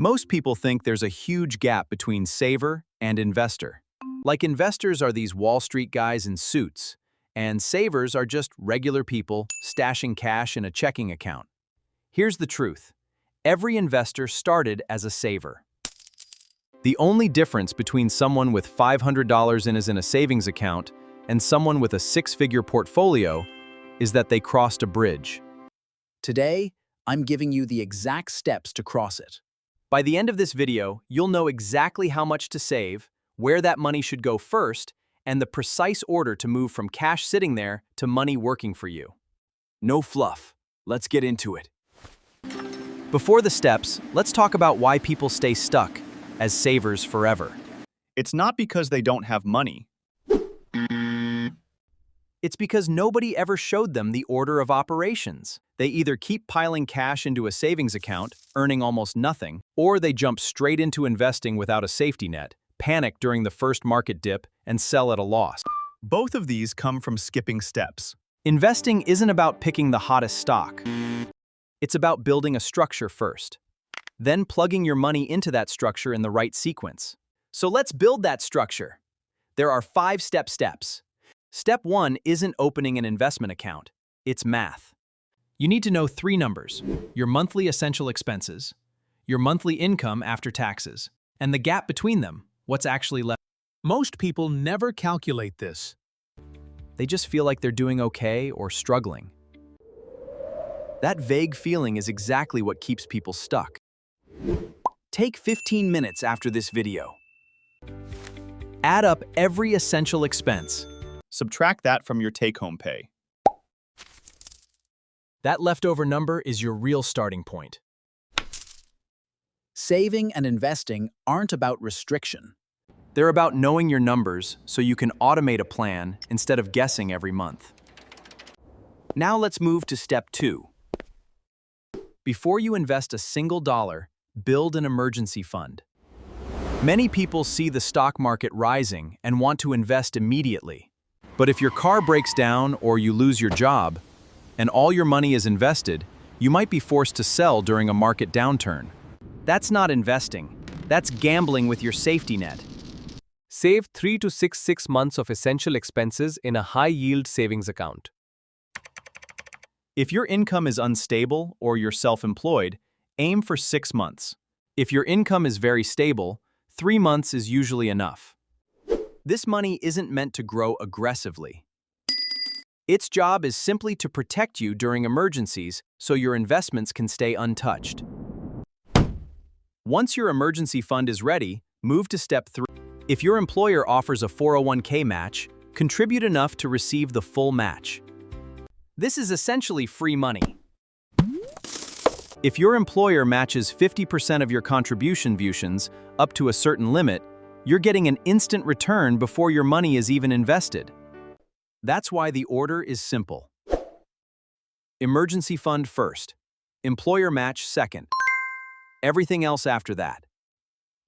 Most people think there's a huge gap between saver and investor. Like investors are these Wall Street guys in suits, and savers are just regular people stashing cash in a checking account. Here's the truth. Every investor started as a saver. The only difference between someone with $500 in a savings account and someone with a six-figure portfolio is that they crossed a bridge. Today, I'm giving you the exact steps to cross it. By the end of this video, you'll know exactly how much to save, where that money should go first, and the precise order to move from cash sitting there to money working for you. No fluff. Let's get into it. Before the steps, let's talk about why people stay stuck as savers forever. It's not because they don't have money. It's because nobody ever showed them the order of operations. They either keep piling cash into a savings account, earning almost nothing, or they jump straight into investing without a safety net, panic during the first market dip, and sell at a loss. Both of these come from skipping steps. Investing isn't about picking the hottest stock. It's about building a structure first, then plugging your money into that structure in the right sequence. So let's build that structure. There are 5 steps. Step 1 isn't opening an investment account. It's math. You need to know 3 numbers: your monthly essential expenses, your monthly income after taxes, and the gap between them, what's actually left. Most people never calculate this. They just feel like they're doing okay or struggling. That vague feeling is exactly what keeps people stuck. Take 15 minutes after this video. Add up every essential expense. Subtract that from your take-home pay. That leftover number is your real starting point. Saving and investing aren't about restriction. They're about knowing your numbers so you can automate a plan instead of guessing every month. Now let's move to step 2. Before you invest a single dollar, build an emergency fund. Many people see the stock market rising and want to invest immediately. But if your car breaks down or you lose your job, and all your money is invested, you might be forced to sell during a market downturn. That's not investing. That's gambling with your safety net. Save 3 to 6 months of essential expenses in a high-yield savings account. If your income is unstable or you're self-employed, aim for 6 months. If your income is very stable, 3 months is usually enough. This money isn't meant to grow aggressively. Its job is simply to protect you during emergencies so your investments can stay untouched. Once your emergency fund is ready, move to step 3. If your employer offers a 401k match, contribute enough to receive the full match. This is essentially free money. If your employer matches 50% of your contributions up to a certain limit, you're getting an instant return before your money is even invested. That's why the order is simple. Emergency fund first. Employer match second. Everything else after that.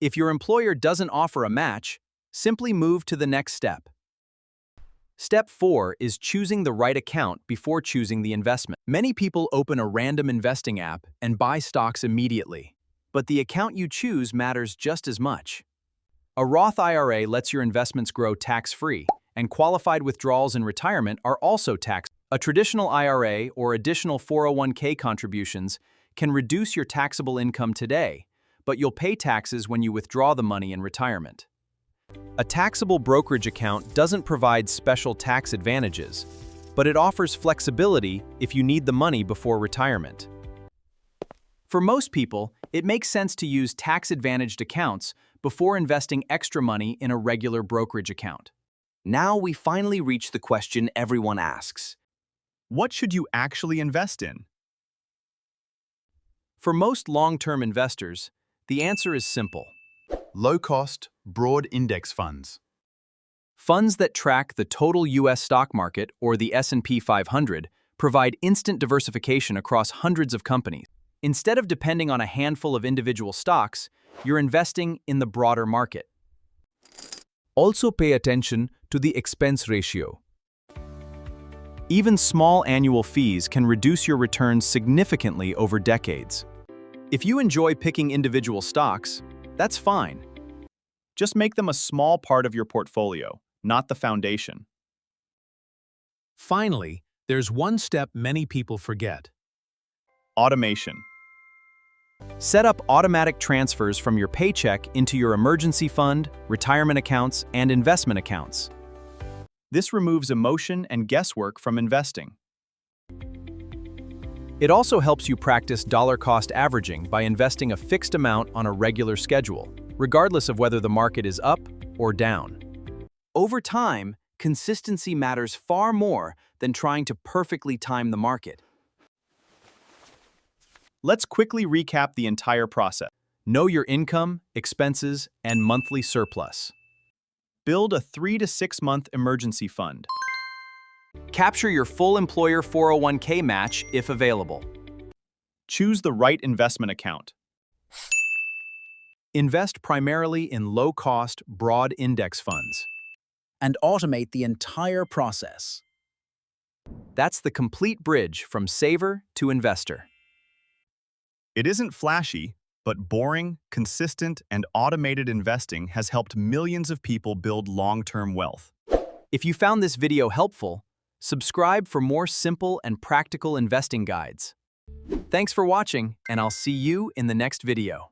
If your employer doesn't offer a match, simply move to the next step. Step 4 is choosing the right account before choosing the investment. Many people open a random investing app and buy stocks immediately, but the account you choose matters just as much. A Roth IRA lets your investments grow tax-free, and qualified withdrawals in retirement are also taxed. A traditional IRA or additional 401k contributions can reduce your taxable income today, but you'll pay taxes when you withdraw the money in retirement. A taxable brokerage account doesn't provide special tax advantages, but it offers flexibility if you need the money before retirement. For most people, it makes sense to use tax-advantaged accounts before investing extra money in a regular brokerage account. Now we finally reach the question everyone asks. What should you actually invest in? For most long-term investors, the answer is simple. Low-cost, broad index funds. Funds that track the total U.S. stock market or the S&P 500 provide instant diversification across hundreds of companies. Instead of depending on a handful of individual stocks, you're investing in the broader market. Also pay attention to the expense ratio. Even small annual fees can reduce your returns significantly over decades. If you enjoy picking individual stocks, that's fine. Just make them a small part of your portfolio, not the foundation. Finally, there's one step many people forget. Automation. Set up automatic transfers from your paycheck into your emergency fund, retirement accounts, and investment accounts. This removes emotion and guesswork from investing. It also helps you practice dollar-cost averaging by investing a fixed amount on a regular schedule, regardless of whether the market is up or down. Over time, consistency matters far more than trying to perfectly time the market. Let's quickly recap the entire process. Know your income, expenses, and monthly surplus. Build a 3 to 6 month emergency fund. Capture your full employer 401k match if available. Choose the right investment account. Invest primarily in low-cost, broad index funds. And automate the entire process. That's the complete bridge from saver to investor. It isn't flashy, but boring, consistent, and automated investing has helped millions of people build long-term wealth. If you found this video helpful, subscribe for more simple and practical investing guides. Thanks for watching, and I'll see you in the next video.